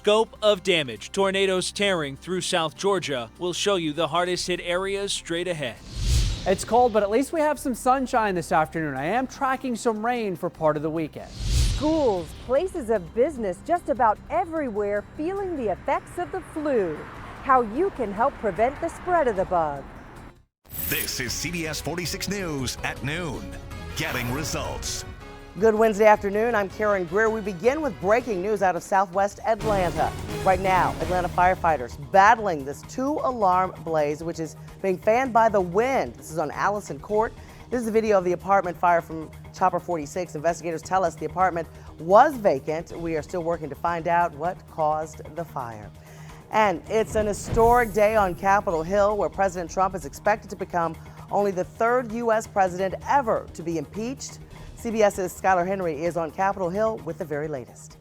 Scope of damage. Tornadoes tearing through South Georgia. We'll show you the hardest hit areas straight ahead. It's cold, but at least we have some sunshine this afternoon. I am tracking some rain for part of the weekend. Schools, places of business, just about everywhere feeling the effects of the flu. How you can help prevent the spread of the bug. This is CBS 46 News at noon. Getting results. Good Wednesday afternoon. I'm Karen Greer. We begin with breaking news out of southwest Atlanta. Right now, Atlanta firefighters battling this 2-alarm blaze, which is being fanned by the wind. This is on Allison Court. This is a video of the apartment fire from Chopper 46. Investigators tell us the apartment was vacant. We are still working to find out what caused the fire. And it's an historic day on Capitol Hill, where President Trump is expected to become only the third U.S. president ever to be impeached. CBS's Skylar Henry is on Capitol Hill with the very latest.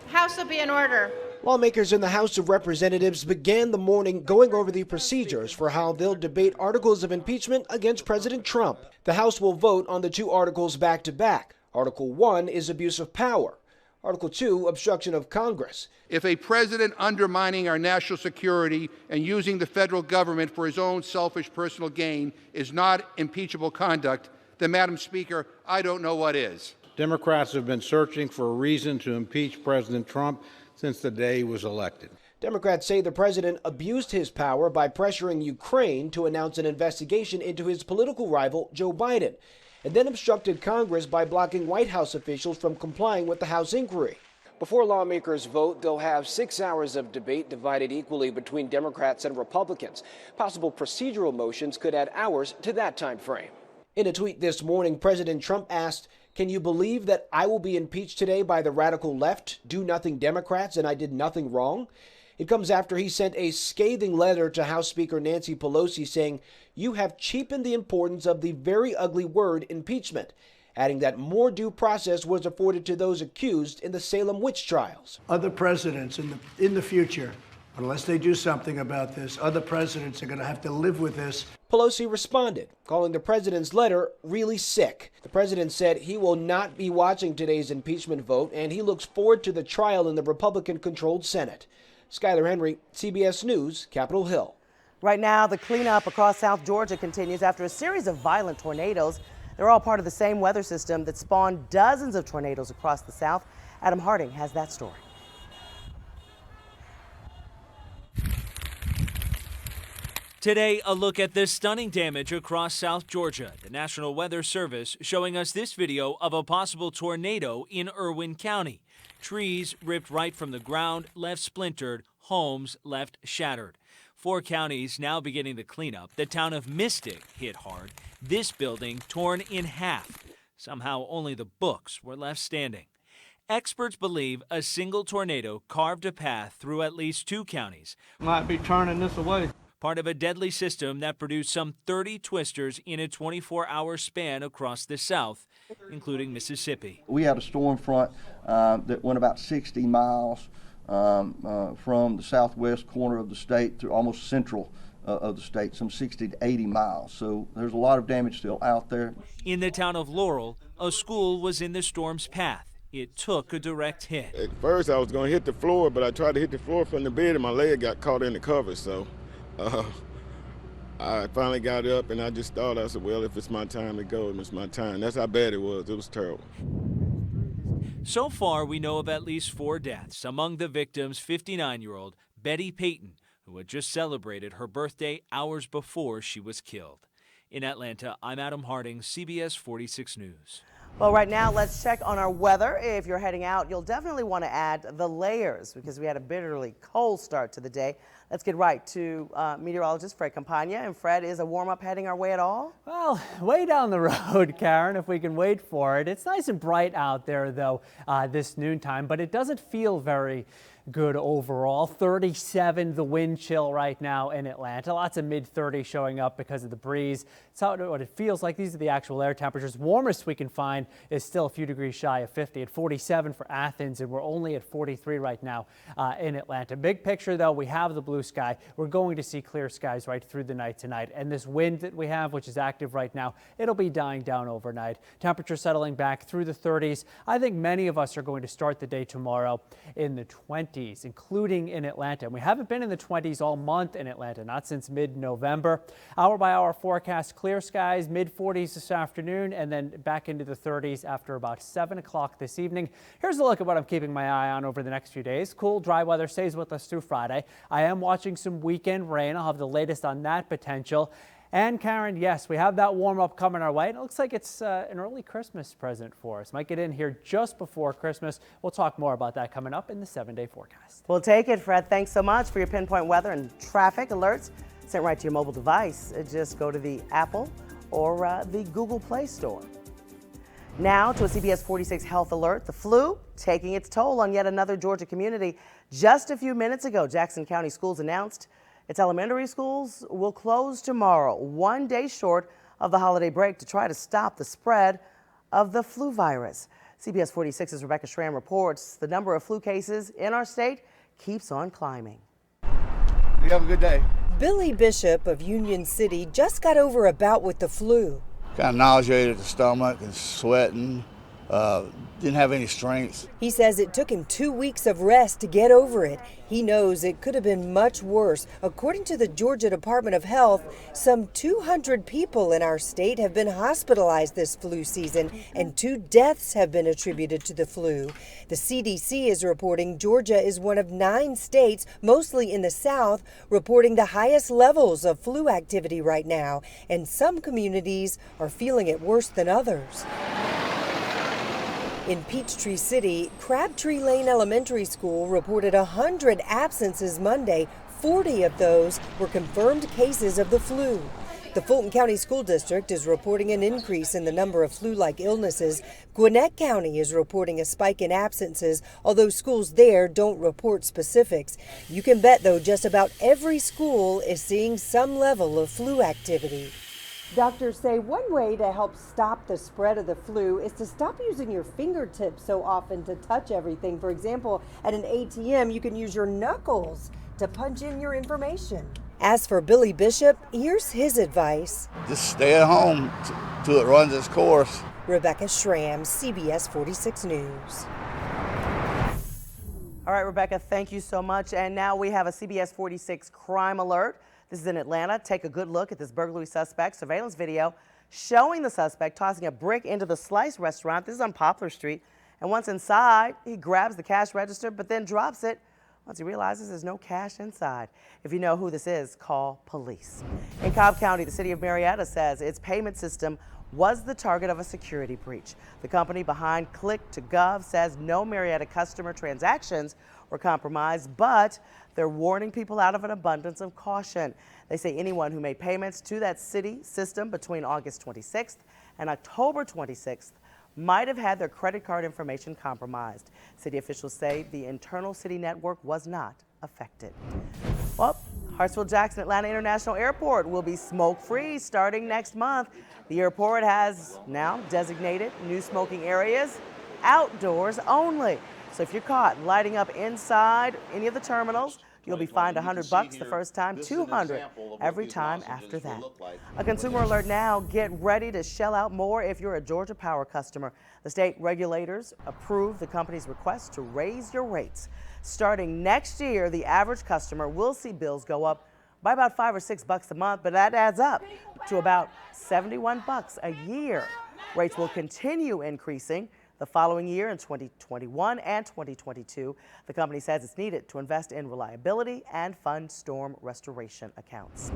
House will be in order. Lawmakers in the House of Representatives began the morning going over the procedures for how they'll debate articles of impeachment against President Trump. The House will vote on the two articles back to back. Article 1 is abuse of power. Article 2, obstruction of Congress. If a president undermining our national security and using the federal government for his own selfish personal gain is not impeachable conduct, then, Madam Speaker, I don't know what is. Democrats have been searching for a reason to impeach President Trump since the day he was elected. Democrats say the president abused his power by pressuring Ukraine to announce an investigation into his political rival, Joe Biden, and then obstructed Congress by blocking White House officials from complying with the House inquiry. Before lawmakers vote, they'll have 6 hours of debate divided equally between Democrats and Republicans. Possible procedural motions could add hours to that time frame. In a tweet this morning, President Trump asked, "Can you believe that I will be impeached today by the radical left, do-nothing Democrats, and I did nothing wrong?" It comes after he sent a scathing letter to House Speaker Nancy Pelosi saying, "You have cheapened the importance of the very ugly word impeachment," adding that more due process was afforded to those accused in the Salem witch trials. Other presidents in the future, unless they do something about this, other presidents are going to have to live with this. Pelosi responded, calling the president's letter really sick. The president said he will not be watching today's impeachment vote, and he looks forward to the trial in the Republican-controlled Senate. Skylar Henry, CBS News, Capitol Hill. Right now, the cleanup across South Georgia continues after a series of violent tornadoes. They're all part of the same weather system that spawned dozens of tornadoes across the South. Adam Harding has that story. Today, a look at the stunning damage across South Georgia. The National Weather Service showing us this video of a possible tornado in Irwin County. Trees ripped right from the ground, left splintered, homes left shattered. 4 counties now beginning the cleanup. The town of Mystic hit hard. This building torn in half. Somehow only the books were left standing. Experts believe a single tornado carved a path through at least 2 counties. Might be turning this away. Part of a deadly system that produced some 30 twisters in a 24-hour span across the South, including Mississippi. We had a storm front that went about 60 miles from the southwest corner of the state to almost central of the state, some 60 to 80 miles. So there's a lot of damage still out there. In the town of Laurel, a school was in the storm's path. It took a direct hit. At first I was going to hit the floor, but I tried to hit the floor from the bed and my leg got caught in the covers. So I finally got up and I just thought, I said, well, if it's my time to go, it's my time. That's how bad it was. It was terrible. So far, we know of at least 4 deaths. Among the victims, 59-year-old Betty Payton, who had just celebrated her birthday hours before she was killed. In Atlanta, I'm Adam Harding, CBS 46 News. Well, right now, let's check on our weather. If you're heading out, you'll definitely want to add the layers because we had a bitterly cold start to the day. Let's get right to meteorologist Fred Campagna. And Fred, is a warm-up heading our way at all? Well, way down the road, Karen, if we can wait for it. It's nice and bright out there, though, this noontime, but it doesn't feel very good overall. 37 the wind chill right now in Atlanta. Lots of mid-30s showing up because of the breeze. It's what it feels like. These are the actual air temperatures. Warmest we can find is still a few degrees shy of 50 at 47 for Athens, and we're only at 43 right now in Atlanta. Big picture, though, we have the blue sky. We're going to see clear skies right through the night tonight. And this wind that we have, which is active right now, it'll be dying down overnight. Temperature settling back through the 30s. I think many of us are going to start the day tomorrow in the 20s. 20s, including in Atlanta. And we haven't been in the 20s all month in Atlanta, not since mid-November. Hour-by-hour forecast, clear skies, mid-40s this afternoon, and then back into the 30s after about 7 o'clock this evening. Here's a look at what I'm keeping my eye on over the next few days. Cool, dry weather stays with us through Friday. I am watching some weekend rain. I'll have the latest on that potential. And Karen, yes, we have that warm-up coming our way. And it looks like it's an early Christmas present for us. Might get in here just before Christmas. We'll talk more about that coming up in the 7-day forecast. We'll take it, Fred. Thanks so much for your pinpoint weather and traffic alerts sent right to your mobile device. Just go to the Apple or the Google Play Store. Now to a CBS 46 health alert. The flu taking its toll on yet another Georgia community. Just a few minutes ago, Jackson County Schools announced its elementary schools will close tomorrow, 1 day short of the holiday break, to try to stop the spread of the flu virus. CBS 46's Rebecca Schramm reports the number of flu cases in our state keeps on climbing. You have a good day. Billy Bishop of Union City just got over a bout with the flu. Kind of nauseated the stomach and sweating. Didn't have any strength. He says it took him 2 weeks of rest to get over it. He knows it could have been much worse. According to the Georgia Department of Health, some 200 people in our state have been hospitalized this flu season, and 2 deaths have been attributed to the flu. The CDC is reporting Georgia is one of 9 states, mostly in the South, reporting the highest levels of flu activity right now, and some communities are feeling it worse than others. In Peachtree City, Crabtree Lane Elementary School reported 100 absences Monday. 40 of those were confirmed cases of the flu. The Fulton County School District is reporting an increase in the number of flu-like illnesses. Gwinnett County is reporting a spike in absences, although schools there don't report specifics. You can bet, though, just about every school is seeing some level of flu activity. Doctors say one way to help stop the spread of the flu is to stop using your fingertips so often to touch everything. For example, at an ATM, you can use your knuckles to punch in your information. As for Billy Bishop, here's his advice. Just stay at home till it runs its course. Rebecca Schramm, CBS 46 News. All right, Rebecca, thank you so much. And now we have a CBS 46 crime alert. This is in Atlanta. Take a good look at this burglary suspect surveillance video showing the suspect tossing a brick into the Slice restaurant. This is on Poplar Street. And once inside, he grabs the cash register, but then drops it once he realizes there's no cash inside. If you know who this is, call police. In Cobb County, the city of Marietta says its payment system was the target of a security breach. The company behind Click2Gov says no Marietta customer transactions were compromised, but they're warning people out of an abundance of caution. They say anyone who made payments to that city system between August 26th and October 26th might have had their credit card information compromised. City officials say the internal city network was not affected. Well, Hartsfield-Jackson Atlanta International Airport will be smoke-free starting next month. The airport has now designated new smoking areas outdoors only. So if you're caught lighting up inside any of the terminals, you'll be fined $100 the first time, $200 every time after that. A consumer alert now. Get ready to shell out more if you're a Georgia Power customer. The state regulators approved the company's request to raise your rates. Starting next year, the average customer will see bills go up by about $5 or $6 a month, but that adds up to about $71 a year. Rates will continue increasing the following year in 2021 and 2022. The company says it's needed to invest in reliability and fund storm restoration accounts.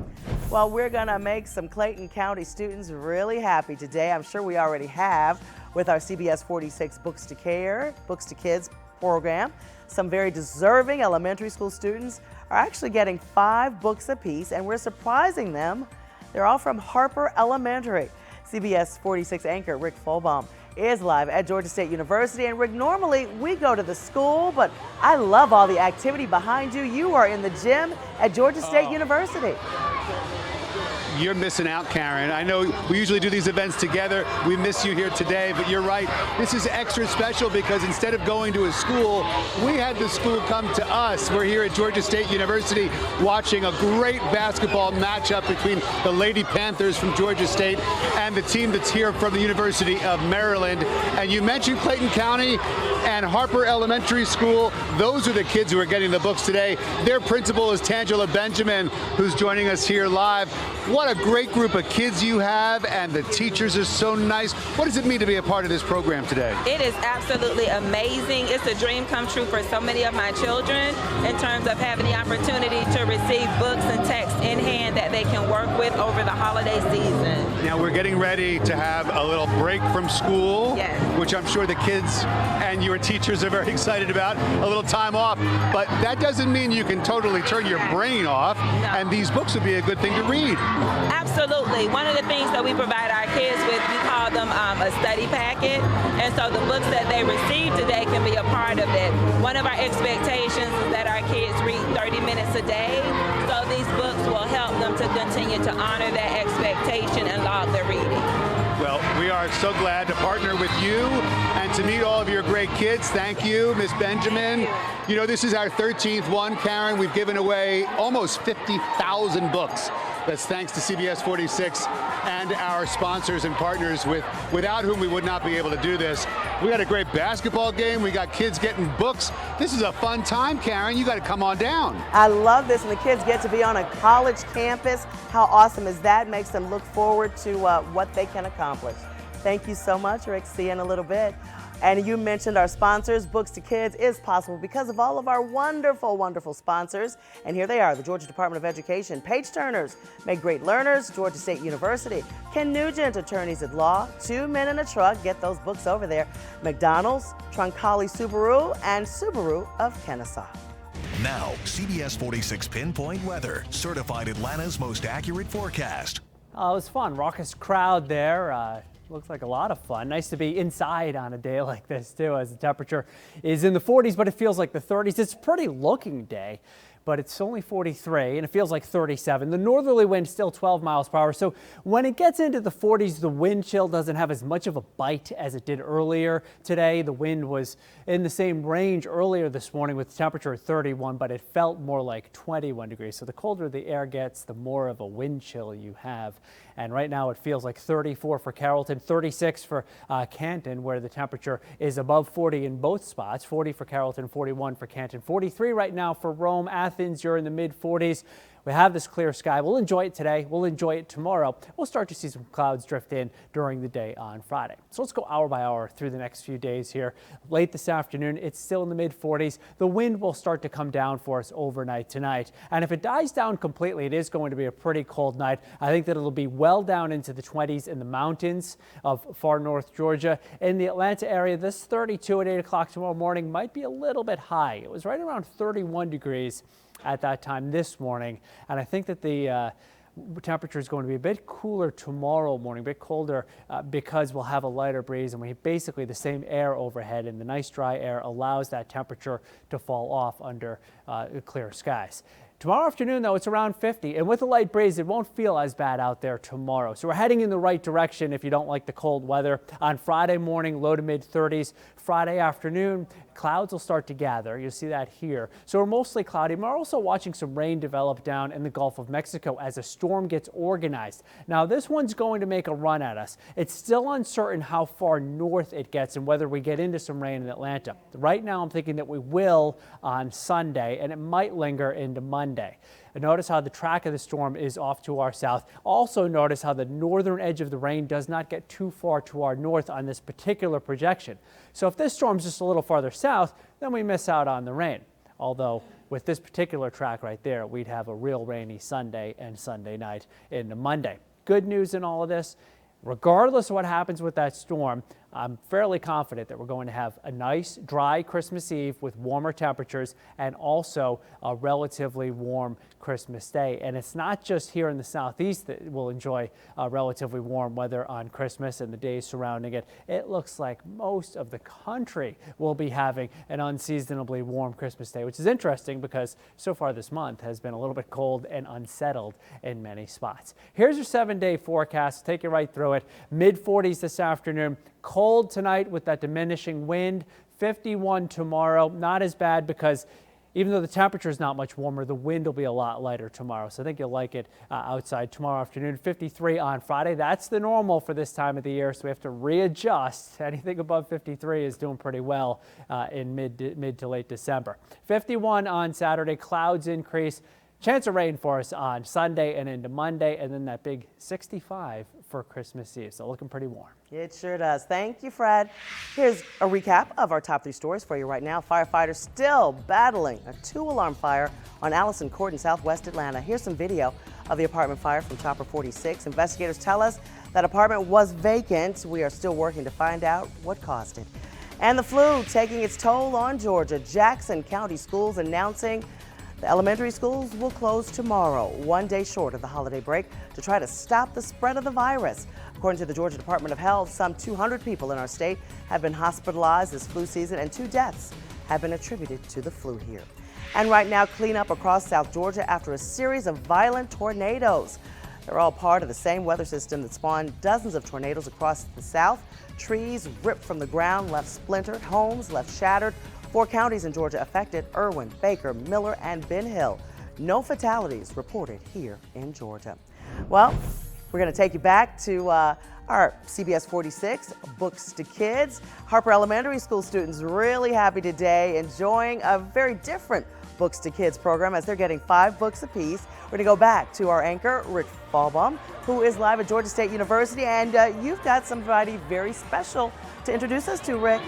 Well, we're going to make some Clayton County students really happy today. I'm sure we already have with our CBS 46 Books to Kids program. Some very deserving elementary school students are actually getting 5 books apiece, and we're surprising them. They're all from Harper Elementary. CBS 46 anchor Rick Folbaum is live at Georgia State University. And Rick, normally we go to the school, but I love all the activity behind you. You are in the gym at Georgia State University. You're missing out, Karen. I know we usually do these events together. We miss you here today, but you're right. This is extra special because instead of going to a school, we had the school come to us. We're here at Georgia State University watching a great basketball matchup between the Lady Panthers from Georgia State and the team that's here from the University of Maryland. And you mentioned Clayton County. and Harper Elementary School. Those are the kids who are getting the books today. Their principal is Tangela Benjamin, who's joining us here live. What a great group of kids you have, and the teachers are so nice. What does it mean to be a part of this program today? It is absolutely amazing. It's a dream come true for so many of my children in terms of having the opportunity to receive books and texts in hand that they can work with over the holiday season. Now we're getting ready to have a little break from school, yes, which I'm sure the kids and your teachers are very excited about, a little time off, but that doesn't mean you can totally turn your brain off, and these books would be a good thing to read. Absolutely. One of the things that we provide our kids with, we call them a study packet, and so the books that they receive today can be a part of it. One of our expectations is that our kids read 30 minutes a day, so these books will help them to continue to honor that expectation and log their reading. Well, we are so glad to partner with you and to meet all of your great kids. Thank you, Miss Benjamin. You know, this is our 13th one, Karen. We've given away almost 50,000 books. That's thanks to CBS 46 and our sponsors and partners without whom we would not be able to do this. We got a great basketball game. We got kids getting books. This is a fun time, Karen. You got to come on down. I love this, and the kids get to be on a college campus. How awesome is that? Makes them look forward to what they can accomplish. Thank you so much, Rick. See you in a little bit. And you mentioned our sponsors. Books to Kids is possible because of all of our wonderful, wonderful sponsors. And here they are, the Georgia Department of Education, Page Turners, Make Great Learners, Georgia State University, Ken Nugent, Attorneys at Law, Two Men in a Truck, get those books over there, McDonald's, Troncalli Subaru, and Subaru of Kennesaw. Now, CBS 46 Pinpoint Weather, certified Atlanta's most accurate forecast. It was fun, raucous crowd there. Looks like a lot of fun. Nice to be inside on a day like this, too, as the temperature is in the 40s, but it feels like the 30s. It's a pretty looking day, but it's only 43, and it feels like 37. The northerly wind still 12 miles per hour, so when it gets into the 40s, the wind chill doesn't have as much of a bite as it did earlier today. The wind was in the same range earlier this morning with the temperature at 31, but it felt more like 21 degrees. So the colder the air gets, the more of a wind chill you have. And right now it feels like 34 for Carrollton, 36 for Canton, where the temperature is above 40 in both spots. 40 for Carrollton, 41 for Canton, 43 right now for Rome. Athens, you're in the mid 40s. We have this clear sky. We'll enjoy it today. We'll enjoy it tomorrow. We'll start to see some clouds drift in during the day on Friday. So let's go hour by hour through the next few days here. Late this afternoon, it's still in the mid 40s. The wind will start to come down for us overnight tonight. And if it dies down completely, it is going to be a pretty cold night. I think that it'll be well down into the 20s in the mountains of far north Georgia. In the Atlanta area, this 32 at 8 o'clock tomorrow morning might be a little bit high. It was right around 31 degrees at that time this morning, and I think that the temperature is going to be a bit cooler tomorrow morning, a bit colder because we'll have a lighter breeze, and we have basically the same air overhead, and the nice dry air allows that temperature to fall off under clear skies. Tomorrow afternoon, though, it's around 50, and with a light breeze, it won't feel as bad out there tomorrow. So we're heading in the right direction if you don't like the cold weather. On Friday morning, low to mid 30s. Friday afternoon, clouds will start to gather. You'll see that here. So we're mostly cloudy. We're also watching some rain develop down in the Gulf of Mexico as a storm gets organized. Now, this one's going to make a run at us. It's still uncertain how far north it gets and whether we get into some rain in Atlanta. Right now, I'm thinking that we will on Sunday, and it might linger into Monday. And notice how the track of the storm is off to our south. Also notice how the northern edge of the rain does not get too far to our north on this particular projection. So if this storm's just a little farther south, then we miss out on the rain. Although with this particular track right there, we'd have a real rainy Sunday and Sunday night into Monday. Good news in all of this, regardless of what happens with that storm, I'm fairly confident that we're going to have a nice, dry Christmas Eve with warmer temperatures and also a relatively warm Christmas Day. And it's not just here in the southeast that we'll enjoy relatively warm weather on Christmas and the days surrounding it. It looks like most of the country will be having an unseasonably warm Christmas Day, which is interesting because so far this month has been a little bit cold and unsettled in many spots. Here's your 7-day forecast. Take you right through it. Mid 40s this afternoon. Cold tonight with that diminishing wind, 51 tomorrow. Not as bad because Even though the temperature is not much warmer, the wind will be a lot lighter tomorrow. So I think you'll like it outside tomorrow afternoon. 53 on Friday. That's the normal for this time of the year, so we have to readjust. Anything above 53 is doing pretty well in mid to late December. 51 on Saturday. Clouds increase. Chance of rain for us on Sunday and into Monday, and then that big 65 for Christmas Eve. So looking pretty warm. It sure does. Thank you, Fred. Here's a recap of our top 3 stories for you right now. Firefighters still battling a 2-alarm fire on Allison Court in southwest Atlanta. Here's some video of the apartment fire from Chopper 46. Investigators tell us that apartment was vacant. We are still working to find out what caused it. And the flu taking its toll on Georgia. Jackson County Schools announcing the elementary schools will close tomorrow, 1 day short of the holiday break, to try to stop the spread of the virus. According to the Georgia Department of Health, some 200 people in our state have been hospitalized this flu season, and 2 deaths have been attributed to the flu here. And right now, cleanup across South Georgia after a series of violent tornadoes. They're all part of the same weather system that spawned dozens of tornadoes across the South. Trees ripped from the ground, left splintered, homes left shattered. 4 counties in Georgia affected: Irwin, Baker, Miller, and Ben Hill. No fatalities reported here in Georgia. Well, we're going to take you back to our CBS 46 Books to Kids. Harper Elementary School students really happy today, enjoying a very different Books to Kids program as they're getting 5 books apiece. We're going to go back to our anchor, Rick Falbaum, who is live at Georgia State University, and you've got somebody very special to introduce us to, Rick.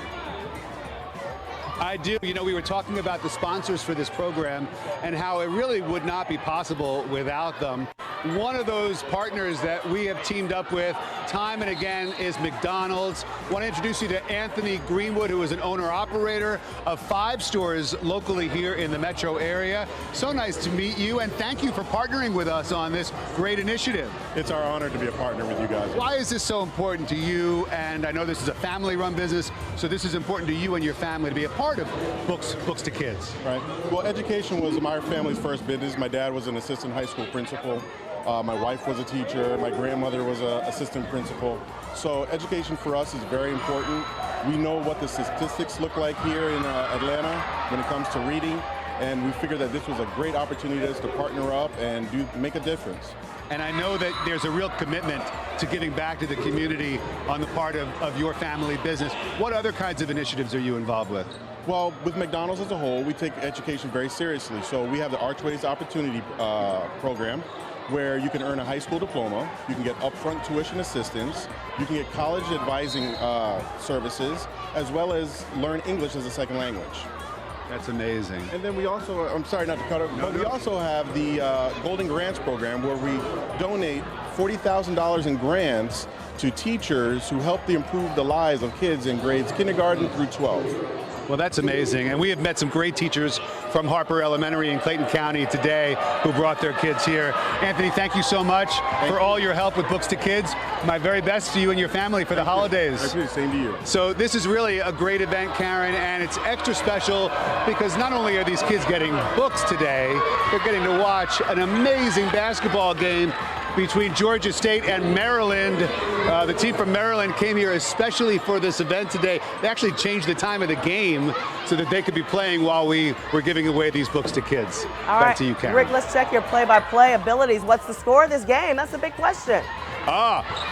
I do. You know, we were talking about the sponsors for this program and how it really would not be possible without them. One of those partners that we have teamed up with time and again is McDonald's. I want to introduce you to Anthony Greenwood, who is an owner-operator of 5 stores locally here in the metro area. So nice to meet you, and thank you for partnering with us on this great initiative. It's our honor to be a partner with you guys. Why is this so important to you? And I know this is a family-run business, so this is important to you and your family to be a part of Books to Kids. Right. Well, education was my family's first business. My dad was an assistant high school principal. My wife was a teacher. My grandmother was an assistant principal. So education for us is very important. We know what the statistics look like here in Atlanta when it comes to reading, and we figured that this was a great opportunity for us to partner up and make a difference. And I know that there's a real commitment to giving back to the community on the part of your family business. What other kinds of initiatives are you involved with? Well, with McDonald's as a whole, we take education very seriously. So we have the Archways Opportunity Program, where you can earn a high school diploma, you can get upfront tuition assistance, you can get college advising services, as well as learn English as a second language. That's amazing. And then we also, I'm sorry not to cut it, but we also have the Golden Grants program, where we donate $40,000 in grants to teachers who help to improve the lives of kids in grades kindergarten through 12. Well, that's amazing. And we have met some great teachers from Harper Elementary in Clayton County today who brought their kids here. Anthony, thank you so much for all your help with Books to Kids. My very best to you and your family for the holidays. Thank you. Same to you. So this is really a great event, Karen, and it's extra special because not only are these kids getting books today, they're getting to watch an amazing basketball game between Georgia State and Maryland. The team from Maryland came here especially for this event today. They actually changed the time of the game so that they could be playing while we were giving away these books to kids. All Back right, to you, Karen. Rick, let's check your play-by-play abilities. What's the score of this game? That's the big question.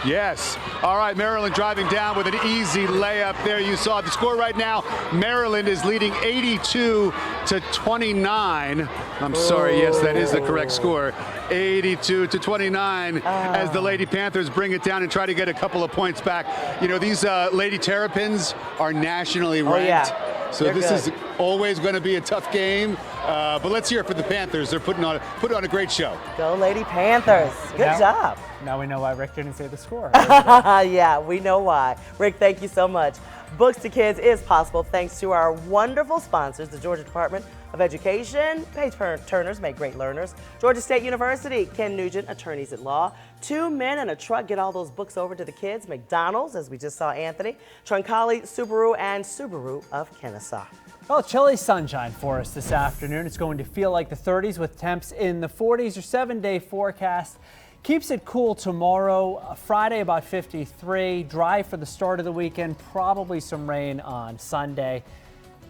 Yes. All right, Maryland driving down with an easy layup there. You saw the score right now. Maryland is leading 82-29. I'm sorry, yes, that is the correct score. 82-29 as the Lady Panthers bring it down and try to get a couple of points back. You know, these Lady Terrapins are nationally ranked. Oh, yeah. So this is always going to be a tough game. But let's hear it for the Panthers. They're putting on a great show. Go Lady Panthers. Good job. Now we know why Rick didn't say the score. Yeah, we know why. Rick, thank you so much. Books to Kids is possible thanks to our wonderful sponsors, the Georgia Department of Education. Page Turners make great learners. Georgia State University, Ken Nugent, attorneys at law. 2 men and a truck get all those books over to the kids. McDonald's, as we just saw Anthony. Troncalli, Subaru, and Subaru of Kennesaw. Well, chilly sunshine for us this afternoon. It's going to feel like the 30s with temps in the 40s. Your 7-day forecast keeps it cool tomorrow. Friday about 53. Dry for the start of the weekend. Probably some rain on Sunday.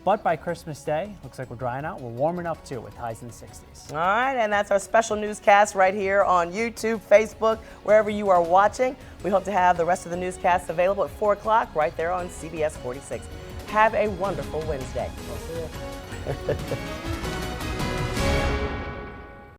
But by Christmas Day, looks like we're drying out. We're warming up too with highs in the 60s. All right, and that's our special newscast right here on YouTube, Facebook, wherever you are watching. We hope to have the rest of the newscasts available at 4 o'clock right there on CBS 46. Have a wonderful Wednesday. We'll see you.